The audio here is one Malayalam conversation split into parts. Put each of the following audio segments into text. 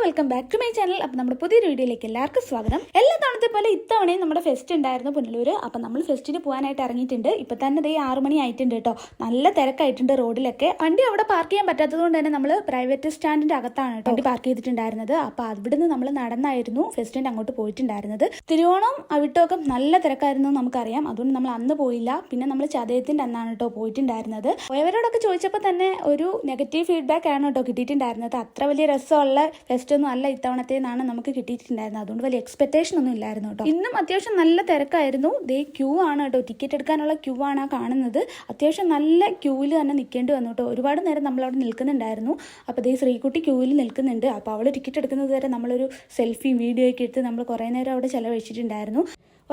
Welcome back to my channel. അപ്പോൾ നമ്മുടെ പുതിയൊരു വീഡിയോയിലേക്ക് എല്ലാവർക്കും സ്വാഗതം. എല്ലാ തവണത്തെ പോലെ ഇത്തവണയും നമ്മുടെ ഫെസ്റ്റ് ഉണ്ടായിരുന്നു പുനലൂർ. അപ്പോൾ നമ്മൾ ഫെസ്റ്റിന് പോകാനായിട്ട് ഇറങ്ങിയിട്ടുണ്ട്. ഇപ്പം തന്നെ ദേ 6 മണി ആയിട്ടുണ്ട് കേട്ടോ. നല്ല തിരക്കായിട്ടുണ്ട് റോഡിലൊക്കെ. വണ്ടി അവിടെ പാർക്ക് ചെയ്യാൻ പറ്റാത്തത് കൊണ്ട് തന്നെ നമ്മൾ പ്രൈവറ്റ് സ്റ്റാൻഡിൻ്റെ അകത്താണ് കേട്ടോ വണ്ടി പാർക്ക് ചെയ്തിട്ടുണ്ടായിരുന്നത്. അപ്പോൾ അവിടുന്ന് നമ്മൾ നടന്നായിരുന്നു ഫെസ്റ്റിൻ്റെ അങ്ങോട്ട് പോയിട്ടുണ്ടായിരുന്നത്. തിരുവോണം അവിട്ടമൊക്കെ നല്ല തിരക്കായിരുന്നു നമുക്കറിയാം. അതുകൊണ്ട് നമ്മൾ അന്ന് പോയില്ല. പിന്നെ നമ്മൾ ചതയത്തിൻ്റെ അന്നാണ് കേട്ടോ പോയിട്ടുണ്ടായിരുന്നത്. പോയവരോടൊക്കെ ചോദിച്ചപ്പോൾ തന്നെ ഒരു നെഗറ്റീവ് ഫീഡ്ബാക്ക് ആണ് കേട്ടോ കിട്ടിയിട്ടുണ്ടായിരുന്നത്. അത്ര വലിയ രസമുള്ള ഫെസ്റ്റ് ഒന്നും അല്ല ഇത്തവണത്തേന്നാണ് നമുക്ക് കിട്ടിയിട്ടുണ്ടായിരുന്നത്. അതുകൊണ്ട് വലിയ എക്സ്പെക്ടേഷൻ ഒന്നും ഇല്ലായിരുന്നു കേട്ടോ. ഇന്നും അത്യാവശ്യം നല്ല തിരക്കായിരുന്നു. ദേ ക്യൂ ആണ് കേട്ടോ, ടിക്കറ്റ് എടുക്കാനുള്ള ക്യൂ ആണ് ആ കാണുന്നത്. അത്യാവശ്യം നല്ല ക്യൂവിൽ തന്നെ നിൽക്കേണ്ടി വന്നു കേട്ടോ. ഒരുപാട് നേരം നമ്മളവിടെ നിൽക്കുന്നുണ്ടായിരുന്നു. അപ്പോൾ ദേ ശ്രീകുട്ടി ക്യൂവിൽ നിൽക്കുന്നുണ്ട്. അപ്പോൾ അവൾ ടിക്കറ്റ് എടുക്കുന്നത് വരെ നമ്മളൊരു സെൽഫിയും വീഡിയോ ഒക്കെ എടുത്ത് നമ്മൾ കുറേ നേരം അവിടെ ചിലവഴിച്ചിട്ടുണ്ടായിരുന്നു.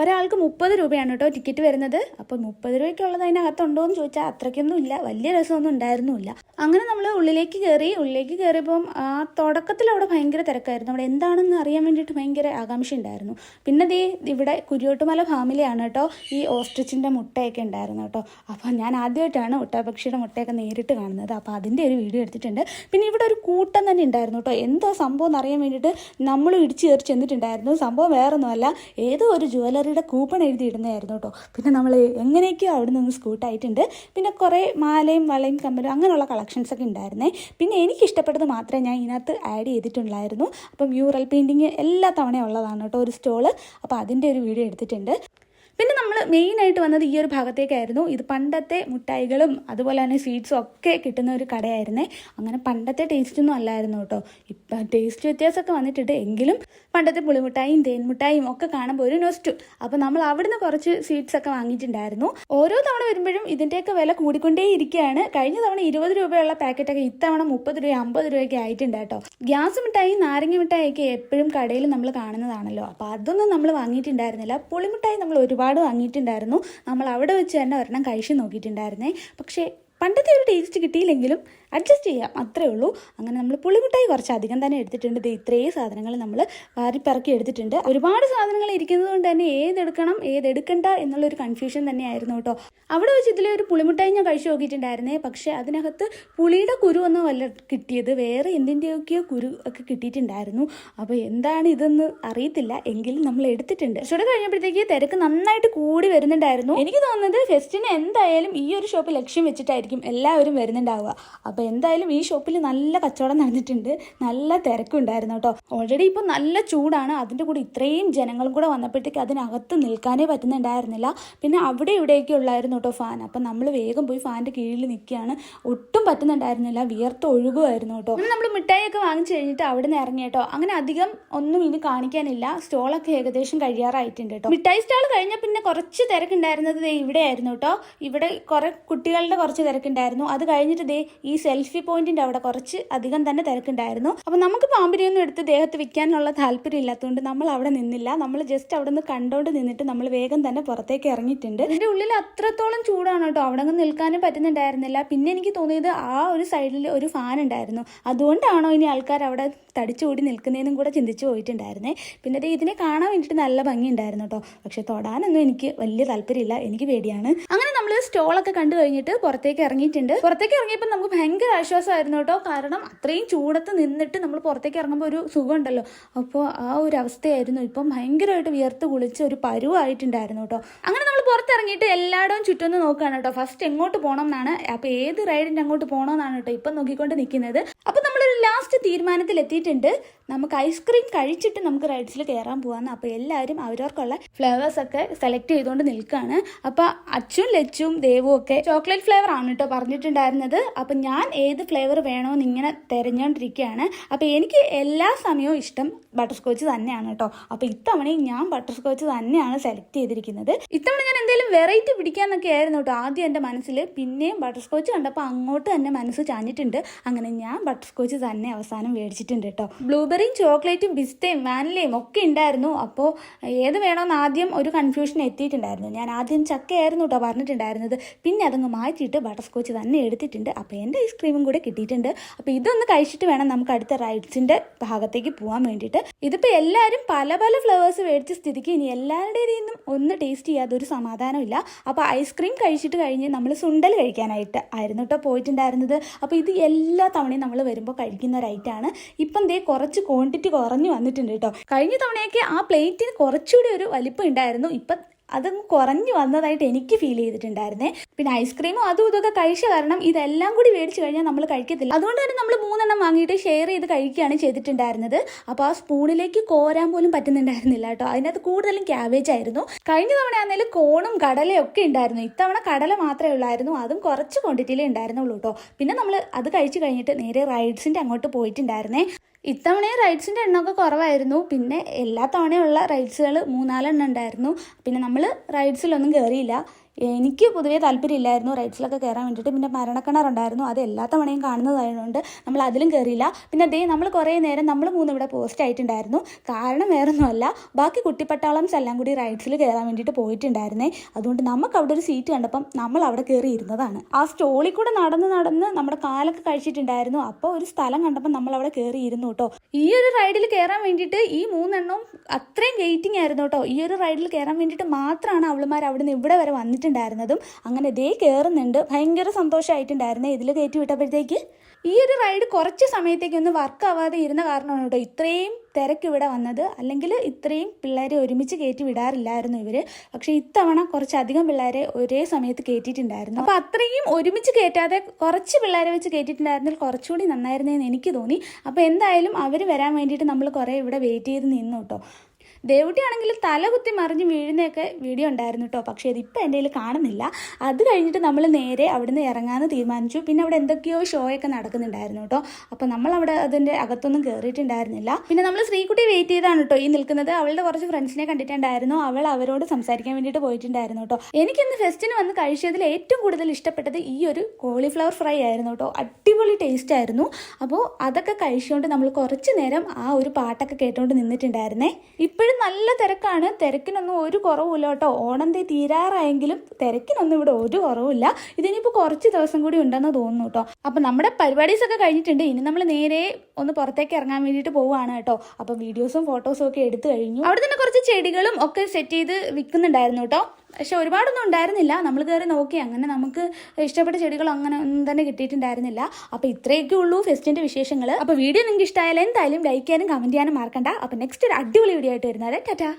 ഒരാൾക്ക് 30 രൂപയാണ് കേട്ടോ ടിക്കറ്റ് വരുന്നത്. അപ്പോൾ 30 രൂപയ്ക്കുള്ളത് അതിനകത്തുണ്ടോ എന്ന് ചോദിച്ചാൽ അത്രയ്ക്കൊന്നും ഇല്ല, വലിയ രസമൊന്നും ഉണ്ടായിരുന്നില്ല. അങ്ങനെ നമ്മൾ ഉള്ളിലേക്ക് കയറിയപ്പം ആ തുടക്കത്തിൽ അവിടെ ഭയങ്കര തിരക്കായിരുന്നു. അവിടെ എന്താണെന്ന് അറിയാൻ വേണ്ടിയിട്ട് ഭയങ്കര ആകാംക്ഷ ഉണ്ടായിരുന്നു. പിന്നെ ദേ ഇവിടെ കുരിയോട്ടുമല ഫാമിലിയാണ് കേട്ടോ ഈ ഓസ്ട്രിച്ചിൻ്റെ മുട്ടയൊക്കെ ഉണ്ടായിരുന്നു കേട്ടോ. അപ്പോൾ ഞാൻ ആദ്യമായിട്ടാണ് ഒട്ടകപക്ഷിയുടെ മുട്ടയൊക്കെ നേരിട്ട് കാണുന്നത്. അപ്പോൾ അതിൻ്റെ ഒരു വീഡിയോ എടുത്തിട്ടുണ്ട്. പിന്നെ ഇവിടെ ഒരു കൂട്ടം തന്നെ ഉണ്ടായിരുന്നു കേട്ടോ. എന്തോ സംഭവം എന്നറിയാൻ വേണ്ടിയിട്ട് നമ്മൾ ഇടിച്ച് കയറി ചെന്നിട്ടുണ്ടായിരുന്നു. സംഭവം വേറൊന്നുമല്ല, ഏതോ ഒരു ജ്വല്ലറിയുടെ കൂപ്പൺ എഴുതിയിടുന്നതായിരുന്നു കേട്ടോ. പിന്നെ നമ്മൾ എങ്ങനെയൊക്കെയോ അവിടെ നിന്ന് സ്കൂട്ടായിട്ടുണ്ട്. പിന്നെ കുറേ മാലയും വളയും കമ്മലും അങ്ങനെയുള്ള കളക്ഷൻസ് ഒക്കെ ഉണ്ടായിരുന്നേ. പിന്നെ എനിക്കിഷ്ടപ്പെട്ടത് മാത്രമേ ഞാൻ ഇതിനകത്ത് ആഡ് ചെയ്തിട്ടുള്ളായിരുന്നു. അപ്പം മ്യൂറൽ പെയിൻറ്റിങ് എല്ലാ തവണയും ഉള്ളതാണ് കേട്ടോ ഒരു സ്റ്റോള്. അപ്പോൾ അതിൻ്റെ ഒരു വീഡിയോ എടുത്തിട്ടുണ്ട്. പിന്നെ നമ്മൾ മെയിനായിട്ട് വന്നത് ഈ ഒരു ഭാഗത്തേക്കായിരുന്നു. ഇത് പണ്ടത്തെ മുട്ടായികളും അതുപോലെ തന്നെ സ്വീറ്റ്സും ഒക്കെ കിട്ടുന്ന ഒരു കടയായിരുന്നേ. അങ്ങനെ പണ്ടത്തെ ടേസ്റ്റൊന്നും അല്ലായിരുന്നു കേട്ടോ. ഇപ്പം ടേസ്റ്റ് വ്യത്യാസമൊക്കെ വന്നിട്ടുണ്ട്. എങ്കിലും പണ്ടത്തെ പുളിമുട്ടായും തേൻമുട്ടായും ഒക്കെ കാണുമ്പോൾ ഒരു നൊസ്റ്റു. അപ്പോൾ നമ്മൾ അവിടുന്ന് കുറച്ച് സ്വീറ്റ്സ് ഒക്കെ വാങ്ങിയിട്ടുണ്ടായിരുന്നു. ഓരോ തവണ വരുമ്പോഴും ഇതിൻ്റെയൊക്കെ വില കൂടിക്കൊണ്ടേ ഇരിക്കുകയാണ്. കഴിഞ്ഞ തവണ 20 രൂപയുള്ള പാക്കറ്റൊക്കെ ഇത്തവണ 30 രൂപ 50 രൂപയൊക്കെ ആയിട്ടുണ്ട് കേട്ടോ. ഗ്യാസ് മിഠായി നാരങ്ങ മിഠായിയൊക്കെ എപ്പോഴും കടയിൽ നമ്മൾ കാണുന്നതാണല്ലോ. അപ്പോൾ അതൊന്നും നമ്മൾ വാങ്ങിയിട്ടുണ്ടായിരുന്നില്ല. പുളിമുട്ടായി നമ്മൾ ഒരുപാട് വാങ്ങിയിട്ടുണ്ടായിരുന്നു. നമ്മൾ അവിടെ വെച്ച് തന്നെ ഒരെണ്ണം കഴിച്ച് നോക്കിയിട്ടുണ്ടായിരുന്നേ. പക്ഷേ പണ്ടത്തെ ഒരു ടേസ്റ്റ് കിട്ടിയില്ലെങ്കിലും അഡ്ജസ്റ്റ് ചെയ്യാം, അത്രേ ഉള്ളൂ. അങ്ങനെ നമ്മൾ പുളിമുട്ടായി കുറച്ചധികം തന്നെ എടുത്തിട്ടുണ്ട്. ഇത്രയും സാധനങ്ങൾ നമ്മൾ വാരിപ്പിറക്കി എടുത്തിട്ടുണ്ട്. ഒരുപാട് സാധനങ്ങൾ ഇരിക്കുന്നത് കൊണ്ട് തന്നെ ഏതെടുക്കണം ഏതെടുക്കണ്ട എന്നുള്ളൊരു കൺഫ്യൂഷൻ തന്നെയായിരുന്നു കേട്ടോ. അവിടെ വെച്ച് ഇതിലെ ഒരു പുളിമുട്ടായി ഞാൻ കഴിച്ചു നോക്കിയിട്ടുണ്ടായിരുന്നേ. പക്ഷേ അതിനകത്ത് പുളിയുടെ കുരു ഒന്നും വല്ല കിട്ടിയത്, വേറെ എന്തിൻ്റെയൊക്കെയോ കുരു ഒക്കെ കിട്ടിയിട്ടുണ്ടായിരുന്നു. അപ്പോൾ എന്താണ് ഇതെന്ന് അറിയത്തില്ല, എങ്കിലും നമ്മൾ എടുത്തിട്ടുണ്ട്. കുറച്ചുകൂടെ കഴിഞ്ഞപ്പോഴത്തേക്ക് തിരക്ക് നന്നായിട്ട് കൂടി വരുന്നുണ്ടായിരുന്നു. എനിക്ക് തോന്നുന്നത് ഫെസ്റ്റിന് എന്തായാലും ഈ ഒരു ഷോപ്പ് ലക്ഷ്യം വെച്ചിട്ടായിരിക്കും എല്ലാവരും വരുന്നുണ്ടാവുക. അപ്പോൾ എന്തായാലും ഈ ഷോപ്പിൽ നല്ല കച്ചവടം നടന്നിട്ടുണ്ട്, നല്ല തിരക്കുണ്ടായിരുന്നു കേട്ടോ. ഓൾറെഡി ഇപ്പോൾ നല്ല ചൂടാണ്. അതിൻ്റെ കൂടെ ഇത്രയും ജനങ്ങളും കൂടെ വന്നപ്പോഴത്തേക്ക് അതിനകത്ത് നിൽക്കാനേ പറ്റുന്നുണ്ടായിരുന്നില്ല. പിന്നെ അവിടെ ഇവിടെയൊക്കെ ഉള്ളായിരുന്നു കേട്ടോ ഫാൻ. അപ്പം നമ്മൾ വേഗം പോയി ഫാനിൻ്റെ കീഴിൽ നിൽക്കുകയാണ്. ഒട്ടും പറ്റുന്നുണ്ടായിരുന്നില്ല, വിയർത്ത് ഒഴുകുമായിരുന്നു കേട്ടോ. അങ്ങനെ നമ്മൾ മിഠായിയൊക്കെ വാങ്ങിച്ചു കഴിഞ്ഞിട്ട് അവിടെ നിന്ന് ഇറങ്ങി കേട്ടോ. അങ്ങനെ അധികം ഒന്നും ഇനി കാണിക്കാനില്ല. സ്റ്റോളൊക്കെ ഏകദേശം കഴിയാറായിട്ടുണ്ട് കേട്ടോ. മിഠായി സ്റ്റാൾ കഴിഞ്ഞാൽ പിന്നെ കുറച്ച് തിരക്കുണ്ടായിരുന്നത് ഇവിടെ ആയിരുന്നു കേട്ടോ. ഇവിടെ കുറേ കുട്ടികളുടെ കുറച്ച് തിരക്കുണ്ടായിരുന്നു. അത് കഴിഞ്ഞിട്ട് ദേ ഈ സെൽഫി പോയിന്റിന്റെ അവിടെ കുറച്ച് അധികം തന്നെ തിരക്കുണ്ടായിരുന്നു. അപ്പോൾ നമുക്ക് പാമ്പിനെയൊന്നും എടുത്ത് ദേഹത്ത് വിൽക്കാനുള്ള താല്പര്യം ഇല്ലാത്തതുകൊണ്ട് നമ്മൾ അവിടെ നിന്നില്ല. നമ്മൾ ജസ്റ്റ് അവിടെ നിന്ന് കണ്ടോണ്ട് നിന്നിട്ട് നമ്മൾ വേഗം തന്നെ പുറത്തേക്ക് ഇറങ്ങിയിട്ടുണ്ട്. ഇതിന്റെ ഉള്ളിൽ അത്രത്തോളം ചൂടാണ് കേട്ടോ, അവിടെ നിന്ന് നിൽക്കാനും പറ്റുന്നുണ്ടായിരുന്നില്ല. പിന്നെ എനിക്ക് തോന്നിയത് ആ ഒരു സൈഡിൽ ഒരു ഫാൻ ഉണ്ടായിരുന്നു, അതുകൊണ്ടാണോ ഇനി ആൾക്കാർ അവിടെ തടിച്ചുകൂടി നിൽക്കുന്നതെന്നും കൂടെ ചിന്തിച്ചു പോയിട്ടുണ്ടായിരുന്നേ. പിന്നെ ഇതിനെ കാണാൻ വേണ്ടിയിട്ട് നല്ല ഭംഗി ഉണ്ടായിരുന്നു കേട്ടോ. പക്ഷെ തൊടാനൊന്നും എനിക്ക് വലിയ താല്പര്യമില്ല, എനിക്ക് പേടിയാണ്. അങ്ങനെ നമ്മൾ സ്റ്റോളൊക്കെ കണ്ടു കഴിഞ്ഞിട്ട് പുറത്തേക്ക് ഇറങ്ങിയിട്ടുണ്ട്. പുറത്തേക്ക് ഇറങ്ങിയപ്പോൾ നമുക്ക് ഭയങ്കര ആശ്വാസമായിരുന്നു കേട്ടോ. കാരണം അത്രയും ചൂടത്ത് നിന്നിട്ട് നമ്മൾ പുറത്തേക്ക് ഇറങ്ങുമ്പോൾ ഒരു സുഖം ഉണ്ടല്ലോ. അപ്പോൾ ആ ഒരു അവസ്ഥയായിരുന്നു. ഇപ്പം ഭയങ്കരമായിട്ട് വിയർത്ത് കുളിച്ച് ഒരു പരുവായിട്ടുണ്ടായിരുന്നു കേട്ടോ. അങ്ങനെ നമ്മൾ പുറത്തിറങ്ങിയിട്ട് എല്ലായിടവും ചുറ്റൊന്ന് നോക്കുകയാണ് കേട്ടോ. ഫസ്റ്റ് എങ്ങോട്ട് പോകണം എന്നാണ്, അപ്പോൾ ഏത് റൈഡിൻ്റെ അങ്ങോട്ട് പോകണമെന്നാണ് കേട്ടോ ഇപ്പം നോക്കിക്കൊണ്ട് നിൽക്കുന്നത്. അപ്പോൾ നമ്മളൊരു ലാസ്റ്റ് തീരുമാനത്തിൽ എത്തിയിട്ടുണ്ട്. നമുക്ക് ഐസ്ക്രീം കഴിച്ചിട്ട് നമുക്ക് റൈഡ്സിൽ കയറാൻ പോകാമെന്ന്. അപ്പോൾ എല്ലാവരും അവരവർക്കുള്ള ഫ്ലേവേഴ്സൊക്കെ സെലക്ട് ചെയ്തുകൊണ്ട് നിൽക്കുകയാണ്. അപ്പോൾ അച്ചും ലച്ചും ദേവും ഒക്കെ ചോക്ലേറ്റ് ഫ്ലേവർ ആണ് കേട്ടോ പറഞ്ഞിട്ടുണ്ടായിരുന്നത്. അപ്പം ഞാൻ ഏത് ഫ്ലേവർ വേണമെന്ന് ഇങ്ങനെ തിരഞ്ഞുകൊണ്ടിരിക്കുകയാണ്. അപ്പോൾ എനിക്ക് എല്ലാ സമയവും ഇഷ്ടം ബട്ടർ സ്കോച്ച് തന്നെയാണ് കേട്ടോ. അപ്പോൾ ഇത്തവണയും ഞാൻ ബട്ടർ സ്കോച്ച് തന്നെയാണ് സെലക്ട് ചെയ്തിരിക്കുന്നത്. ഇത്തവണ ഞാൻ എന്തെങ്കിലും വെറൈറ്റി പിടിക്കാന്നൊക്കെ ആയിരുന്നു കേട്ടോ ആദ്യം എൻ്റെ മനസ്സിൽ. പിന്നെയും ബട്ടർ സ്കോച്ച് കണ്ടപ്പോൾ അങ്ങോട്ട് തന്നെ മനസ്സ് ചാഞ്ഞിട്ടുണ്ട്. അങ്ങനെ ഞാൻ ബട്ടർ സ്കോച്ച് തന്നെ അവസാനം മേടിച്ചിട്ടുണ്ട് കേട്ടോ. ബ്ലൂബെറിയും ചോക്ലേറ്റും പിസ്തയും വാനിലയും ഒക്കെ ഉണ്ടായിരുന്നു. അപ്പോൾ ഏത് വേണമെന്ന് ആദ്യം ഒരു കൺഫ്യൂഷൻ എത്തിയിട്ടുണ്ടായിരുന്നു. ഞാൻ ആദ്യം ചക്കയായിരുന്നു കേട്ടോ പറഞ്ഞിട്ടുണ്ടായിരുന്നത്. പിന്നെ അതങ്ങ് മാറ്റിയിട്ട് ബട്ടർ സ്കോച്ച് തന്നെ എടുത്തിട്ടുണ്ട്. അപ്പോൾ എൻ്റെ ഐസ്ക്രീമും കൂടെ കിട്ടിയിട്ടുണ്ട്. അപ്പോൾ ഇതൊന്ന് കഴിച്ചിട്ട് വേണം നമുക്ക് അടുത്ത റൈഡ്സിൻ്റെ ഭാഗത്തേക്ക് പോകാൻ വേണ്ടിയിട്ട്. ഇതിപ്പോൾ എല്ലാവരും പല പല ഫ്ലേവേഴ്സ് മേടിച്ച സ്ഥിതിക്ക് ഇനി എല്ലാവരുടെയും ഒന്ന് ടേസ്റ്റ് ചെയ്യാതെ ഒരു സമാധാനം സമാധാനമില്ല. അപ്പോൾ ഐസ്ക്രീം കഴിച്ചിട്ട് കഴിഞ്ഞ് നമ്മൾ സുണ്ടൽ കഴിക്കാനായിട്ട് ആയിരുന്നു കേട്ടോ പോയിട്ടുണ്ടായിരുന്നത്. അപ്പോൾ ഇത് എല്ലാ തവണയും നമ്മൾ വരുമ്പോൾ കഴിക്കുന്ന ഒരു ഐറ്റമാണ്. ഇപ്പം ദേ കുറച്ച് ക്വാണ്ടിറ്റി കുറഞ്ഞു വന്നിട്ടുണ്ട് കേട്ടോ. കഴിഞ്ഞ തവണയൊക്കെ ആ പ്ലേറ്റിന് കുറച്ചുകൂടി ഒരു വലിപ്പം ഉണ്ടായിരുന്നു. ഇപ്പം അതും കുറഞ്ഞു വന്നതായിട്ട് എനിക്ക് ഫീൽ ചെയ്തിട്ടുണ്ടായിരുന്നേ. പിന്നെ ഐസ്ക്രീമും അതും ഇതൊക്കെ കഴിച്ച കാരണം ഇതെല്ലാം കൂടി മേടിച്ച് കഴിഞ്ഞാൽ നമ്മൾ കഴിക്കത്തില്ല. അതുകൊണ്ട് തന്നെ നമ്മൾ 3 വാങ്ങിയിട്ട് ഷെയർ ചെയ്ത് കഴിക്കുകയാണ് ചെയ്തിട്ടുണ്ടായിരുന്നത്. അപ്പോൾ ആ സ്പൂണിലേക്ക് കോരാൻ പോലും പറ്റുന്നുണ്ടായിരുന്നില്ല കേട്ടോ. അതിനകത്ത് കൂടുതലും ക്യാബേജ് ആയിരുന്നു. കഴിഞ്ഞ തവണ ആണെങ്കിലും കോണും കടലയും ഒക്കെ ഉണ്ടായിരുന്നു. ഇത്തവണ കടല മാത്രമേ ഉള്ളായിരുന്നു, അതും കുറച്ച് ക്വാണ്ടിറ്റിയിലേ ഉണ്ടായിരുന്നുള്ളൂ കേട്ടോ. പിന്നെ നമ്മൾ അത് കഴിച്ച് കഴിഞ്ഞിട്ട് നേരെ റൈഡ്സിൻ്റെ അങ്ങോട്ട് പോയിട്ടുണ്ടായിരുന്നേ. ഇത്തവണയും റൈഡ്സിൻ്റെ എണ്ണമൊക്കെ കുറവായിരുന്നു. പിന്നെ എല്ലാ തവണയുള്ള റൈഡ്സുകൾ 3-4 എണ്ണം ഉണ്ടായിരുന്നു. പിന്നെ നമ്മൾ റൈഡ്സിലൊന്നും കയറിയില്ല. എനിക്ക് പൊതുവേ താല്പര്യമില്ലായിരുന്നു റൈഡ്സിലൊക്കെ കയറാൻ വേണ്ടിയിട്ട്. പിന്നെ മരണക്കിണറുണ്ടായിരുന്നു, അത് എല്ലാ തവണയും കാണുന്നതായതുകൊണ്ട് നമ്മൾ അതിലും കയറിയില്ല. പിന്നെ നമ്മൾ കുറേ നേരം നമ്മൾ 3 ഇവിടെ പോസ്റ്റ് ആയിട്ടുണ്ടായിരുന്നു. കാരണം വേറൊന്നുമല്ല, ബാക്കി കുട്ടിപ്പട്ടാളംസ് എല്ലാം കൂടി റൈഡ്സിൽ കയറാൻ വേണ്ടിയിട്ട് പോയിട്ടുണ്ടായിരുന്നേ. അതുകൊണ്ട് നമുക്ക് അവിടെ ഒരു സീറ്റ് കണ്ടപ്പം നമ്മൾ അവിടെ കയറി ഇരുന്നതാണ്. ആ സ്റ്റോളിൽ കൂടെ നടന്ന് നമ്മുടെ കാലൊക്കെ കഴിച്ചിട്ടുണ്ടായിരുന്നു. അപ്പോൾ ഒരു സ്ഥലം കണ്ടപ്പോൾ നമ്മൾ അവിടെ കയറി ഇരുന്നു കേട്ടോ. ഈ ഒരു റൈഡിൽ കയറാൻ വേണ്ടിയിട്ട് ഈ 3 എണ്ണവും അത്രയും വെയിറ്റിംഗ് ആയിരുന്നു കേട്ടോ. ഈ ഒരു റൈഡിൽ കയറാൻ വേണ്ടിയിട്ട് മാത്രമാണ് അവളുമാർ അവിടെ നിന്ന് ഇവിടെ വരെ വന്നിട്ടുണ്ടായിരുന്നതും. അങ്ങനെ കയറുന്നുണ്ട്. ഭയങ്കര സന്തോഷമായിട്ടുണ്ടായിരുന്നേ ഇതിൽ കയറ്റി വിട്ടപ്പോഴത്തേക്ക്. ഈ ഒരു റൈഡ് കുറച്ച് സമയത്തേക്കൊന്ന് വർക്ക് ആവാതെ ഇരുന്ന കാരണമാണ് കേട്ടോ ഇത്രയും തിരക്ക് ഇവിടെ വന്നത്. അല്ലെങ്കിൽ ഇത്രയും പിള്ളേരെ ഒരുമിച്ച് കയറ്റി വിടാറില്ലായിരുന്നു ഇവർ. പക്ഷേ ഇത്തവണ കുറച്ചധികം പിള്ളേരെ ഒരേ സമയത്ത് കയറ്റിയിട്ടുണ്ടായിരുന്നു. അപ്പോൾ അത്രയും ഒരുമിച്ച് കയറ്റാതെ കുറച്ച് പിള്ളേരെ വെച്ച് കയറ്റിയിട്ടുണ്ടായിരുന്നെങ്കിൽ കുറച്ചുകൂടി നന്നായിരുന്നതെന്ന് എനിക്ക് തോന്നി. അപ്പോൾ എന്തായാലും അവർ വരാൻ വേണ്ടിയിട്ട് നമ്മൾ കുറേ ഇവിടെ വെയിറ്റ് ചെയ്ത് നിന്നു കേട്ടോ. ദേവുട്ടിയാണെങ്കിൽ തല കുത്തി മറിഞ്ഞ് വീഴുന്നതൊക്കെ വീഡിയോ ഉണ്ടായിരുന്നു കേട്ടോ. പക്ഷേ ഇതിപ്പോൾ എൻ്റെ കയ്യിൽ കാണുന്നില്ല. അത് കഴിഞ്ഞിട്ട് നമ്മൾ നേരെ അവിടുന്ന് ഇറങ്ങാമെന്ന് തീരുമാനിച്ചു. പിന്നെ അവിടെ എന്തൊക്കെയോ ഷോയൊക്കെ നടക്കുന്നുണ്ടായിരുന്നു കേട്ടോ. അപ്പോൾ നമ്മളവിടെ അതിൻ്റെ അകത്തൊന്നും കയറിയിട്ടുണ്ടായിരുന്നില്ല. പിന്നെ നമ്മൾ ശ്രീകുട്ടി വെയിറ്റ് ചെയ്താണ് കേട്ടോ ഈ നിൽക്കുന്നത്. അവളുടെ കുറച്ച് ഫ്രണ്ട്സിനെ കണ്ടിട്ടുണ്ടായിരുന്നു. അവൾ അവരോട് സംസാരിക്കാൻ വേണ്ടിയിട്ട് പോയിട്ടുണ്ടായിരുന്നു കേട്ടോ. എനിക്കിന്ന് ഫെസ്റ്റിന് വന്ന് കഴിച്ചതിൽ ഏറ്റവും കൂടുതൽ ഇഷ്ടപ്പെട്ടത് ഈ ഒരു കോളിഫ്ലവർ ഫ്രൈ ആയിരുന്നു കേട്ടോ. അടിപൊളി ടേസ്റ്റ് ആയിരുന്നു. അപ്പോൾ അതൊക്കെ കഴിച്ചുകൊണ്ട് നമ്മൾ കുറച്ച് നേരം ആ ഒരു പാട്ടൊക്കെ കേട്ടുകൊണ്ട് നിന്നിട്ടുണ്ടായിരുന്നേ. ഇപ്പോഴും നല്ല തിരക്കാണ്. തിരക്കിനൊന്നും ഒരു കുറവുമില്ല കേട്ടോ. ഓണം തീരാറായെങ്കിലും തിരക്കിനൊന്നും ഇവിടെ ഒരു കുറവുമില്ല. ഇതിനിപ്പോൾ കുറച്ച് ദിവസം കൂടി ഉണ്ടെന്ന് തോന്നുന്നു കേട്ടോ. അപ്പം നമ്മുടെ പരിപാടീസൊക്കെ കഴിഞ്ഞിട്ടുണ്ട്. ഇനി നമ്മൾ നേരെ ഒന്ന് പുറത്തേക്ക് ഇറങ്ങാൻ വേണ്ടിയിട്ട് പോവുകയാണ് കേട്ടോ. അപ്പോൾ വീഡിയോസും ഫോട്ടോസും ഒക്കെ എടുത്തു കഴിഞ്ഞു. അവിടെ തന്നെ കുറച്ച് ചെടികളും ഒക്കെ സെറ്റ് ചെയ്ത് വിൽക്കുന്നുണ്ടായിരുന്നു കേട്ടോ. പക്ഷെ ഒരുപാടൊന്നും ഉണ്ടായിരുന്നില്ല. നമ്മൾ കയറി നോക്കി, അങ്ങനെ നമുക്ക് ഇഷ്ടപ്പെട്ട ചെടികൾ അങ്ങനെ ഒന്നും തന്നെ കിട്ടിയിട്ടുണ്ടായിരുന്നില്ല. അപ്പോൾ ഇത്രയൊക്കെ ഉള്ളൂ ഫെസ്റ്റിൻ്റെ വിശേഷങ്ങൾ. അപ്പോൾ വീഡിയോ നിങ്ങൾക്ക് ഇഷ്ടമായാലും എന്തായാലും ലൈക്ക് ചെയ്യാനും കമൻറ്റ് ചെയ്യാനും മറക്കണ്ട. അപ്പോൾ നെക്സ്റ്റ് ഒരു അടിപൊളി വീഡിയോ ആയിട്ട് വരുന്നത്. ടാറ്റാ.